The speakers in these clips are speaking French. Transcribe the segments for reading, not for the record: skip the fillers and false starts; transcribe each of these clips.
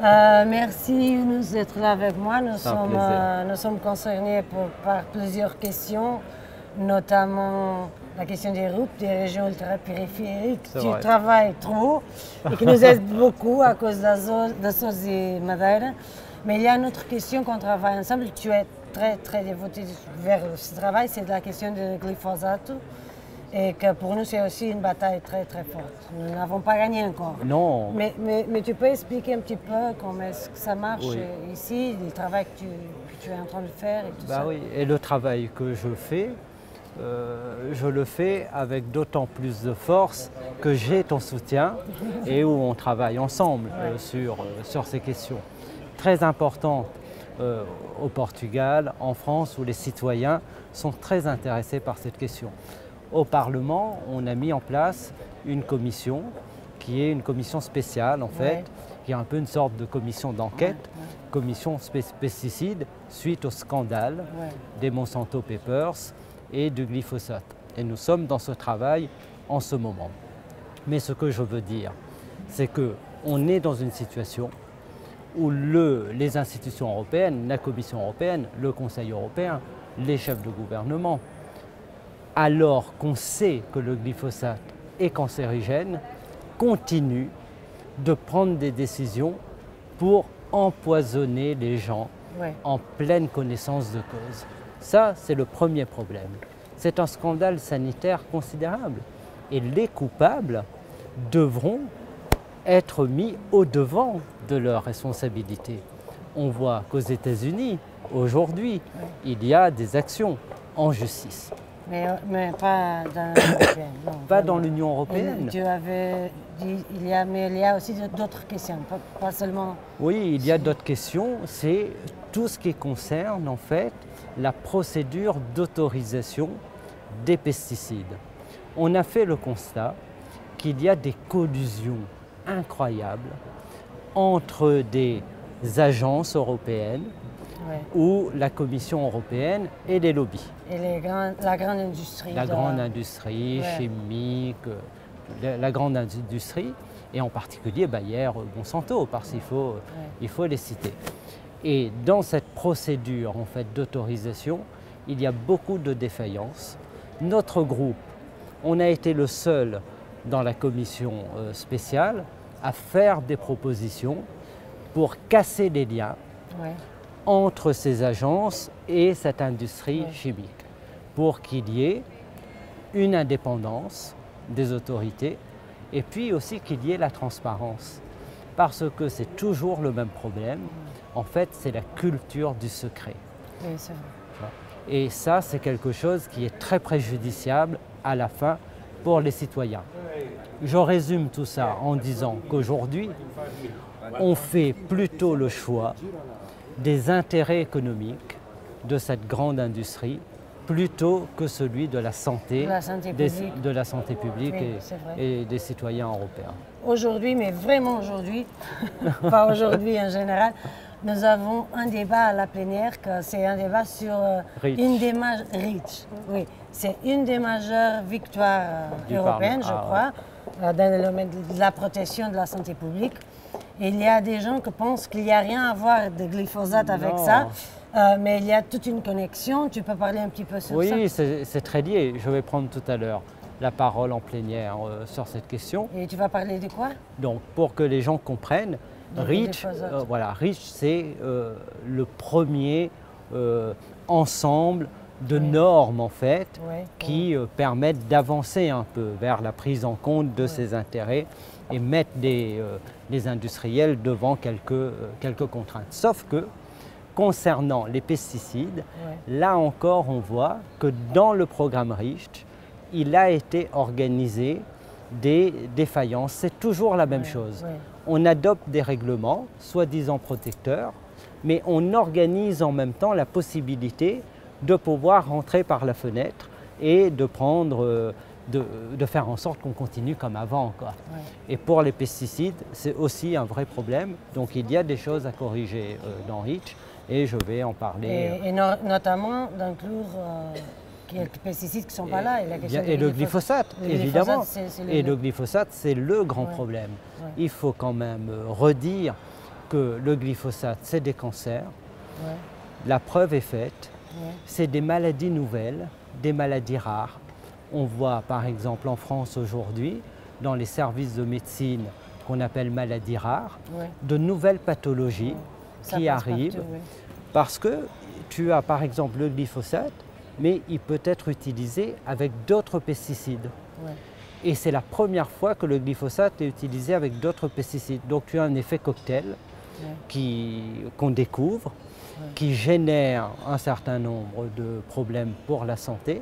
Merci Younous d'être là avec moi. Nous sommes concernés par plusieurs questions, notamment la question des routes, des régions ultra-périphériques. Tu travailles trop et qui nous aide beaucoup à cause d'Azores et Madeira. Mais il y a une autre question qu'on travaille ensemble. Tu es très dévoté vers ce travail, c'est la question du glyphosate. Et que pour nous, c'est aussi une bataille très forte. Nous n'avons pas gagné encore. Non. Mais tu peux expliquer un petit peu comment est-ce que ça marche ici, le travail que tu es en train de faire et tout ça? Oui, et le travail que je fais, je le fais avec d'autant plus de force que j'ai ton soutien et où on travaille ensemble sur ces questions. Très importantes au Portugal, en France, où les citoyens sont très intéressés par cette question. Au Parlement, on a mis en place une commission qui est une commission spéciale en fait, qui est un peu une sorte de commission d'enquête, commission pesticides suite au scandale des Monsanto Papers et du glyphosate. Et nous sommes dans ce travail en ce moment. Mais ce que je veux dire, c'est qu'on est dans une situation où les institutions européennes, la Commission européenne, le Conseil européen, les chefs de gouvernement, alors qu'on sait que le glyphosate est cancérigène, continue de prendre des décisions pour empoisonner les gens en pleine connaissance de cause. Ça, c'est le premier problème. C'est un scandale sanitaire considérable et les coupables devront être mis au devant de leurs responsabilités. On voit qu'aux États-Unis, aujourd'hui, il y a des actions en justice. Mais pas dans l'Union européenne. Non, pas dans l'Union européenne. Tu avais dit, il y a aussi d'autres questions, pas seulement... Oui, il y a d'autres questions. C'est tout ce qui concerne en fait la procédure d'autorisation des pesticides. On a fait le constat qu'il y a des collusions incroyables entre des agences européennes ou la Commission européenne et les lobbies. Et la grande industrie. La grande industrie chimique, la grande industrie, et en particulier Bayer, Monsanto, parce qu'il faut les citer. Et dans cette procédure en fait, d'autorisation, il y a beaucoup de défaillances. Notre groupe, on a été le seul dans la commission spéciale à faire des propositions pour casser les liens entre ces agences et cette industrie chimique, pour qu'il y ait une indépendance des autorités et puis aussi qu'il y ait la transparence. Parce que c'est toujours le même problème, en fait c'est la culture du secret. Oui, c'est vrai. Et ça c'est quelque chose qui est très préjudiciable à la fin pour les citoyens. Je résume tout ça en disant qu'aujourd'hui, on fait plutôt le choix des intérêts économiques de cette grande industrie plutôt que celui de la santé, publique et des citoyens européens. Aujourd'hui, mais vraiment aujourd'hui, pas aujourd'hui en général, nous avons un débat à la plénière, c'est un débat sur une des oui, c'est une des majeures victoires européennes, je crois, dans le domaine de la protection de la santé publique. Et il y a des gens qui pensent qu'il n'y a rien à voir de glyphosate avec ça, mais il y a toute une connexion. Tu peux parler un petit peu sur ça? Oui, c'est très lié. Je vais prendre tout à l'heure la parole en plénière sur cette question. Et tu vas parler de quoi? Donc, pour que les gens comprennent, REACH, c'est le premier ensemble de normes en fait, qui permettent d'avancer un peu vers la prise en compte de ces intérêts et mettre les industriels devant quelques contraintes. Sauf que concernant les pesticides, là encore on voit que dans le programme REACH, il a été organisé des défaillances. C'est toujours la même chose. On adopte des règlements, soi-disant protecteurs, mais on organise en même temps la possibilité de pouvoir rentrer par la fenêtre et de prendre, de faire en sorte qu'on continue comme avant. Et pour les pesticides, c'est aussi un vrai problème. Donc il y a des choses à corriger dans REACH et je vais en parler. Et notamment d'inclure quelques pesticides qui ne sont pas là. Et le glyphosate, évidemment. Et le glyphosate, c'est le grand problème. Il faut quand même redire que le glyphosate, c'est des cancers. Ouais. La preuve est faite. Ouais. C'est des maladies nouvelles, des maladies rares. On voit par exemple en France aujourd'hui, dans les services de médecine qu'on appelle maladies rares, Ouais. de nouvelles pathologies Ça qui passe arrivent partout, oui. parce que tu as par exemple le glyphosate, mais il peut être utilisé avec d'autres pesticides. Ouais. Et c'est la première fois que le glyphosate est utilisé avec d'autres pesticides. Donc tu as un effet cocktail qu'on découvre, qui génère un certain nombre de problèmes pour la santé.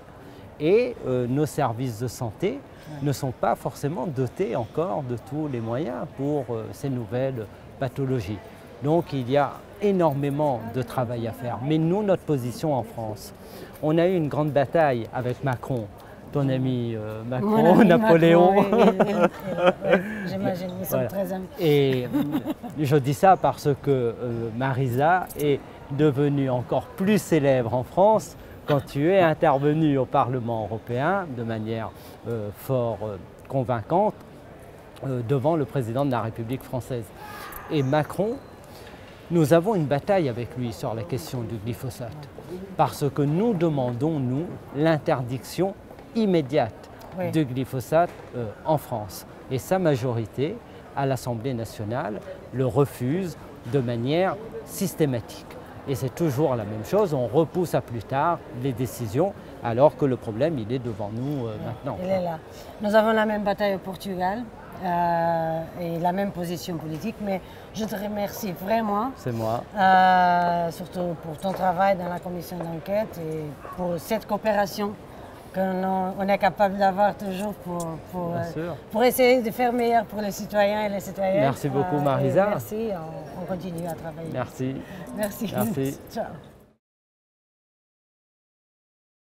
Et nos services de santé ne sont pas forcément dotés encore de tous les moyens pour ces nouvelles pathologies. Donc il y a énormément de travail à faire. Mais nous, notre position en France, on a eu une grande bataille avec Macron, ton ami Macron, Napoléon. J'imagine, nous sommes très amis. Et je dis ça parce que Marisa est devenue encore plus célèbre en France quand tu es intervenu au Parlement européen de manière fort convaincante devant le président de la République française. Et Macron, nous avons une bataille avec lui sur la question du glyphosate parce que nous demandons, nous, l'interdiction immédiate du glyphosate en France. Et sa majorité, à l'Assemblée nationale, le refuse de manière systématique. Et c'est toujours la même chose, on repousse à plus tard les décisions alors que le problème il est devant nous maintenant. Il est là. Nous avons la même bataille au Portugal et la même position politique, mais je te remercie vraiment. C'est moi. Surtout pour ton travail dans la commission d'enquête et pour cette coopération qu'on est capable d'avoir toujours pour essayer de faire meilleur pour les citoyens et les citoyennes. Merci beaucoup Marisa. Merci, on continue à travailler. Merci. Merci. Merci. Ciao.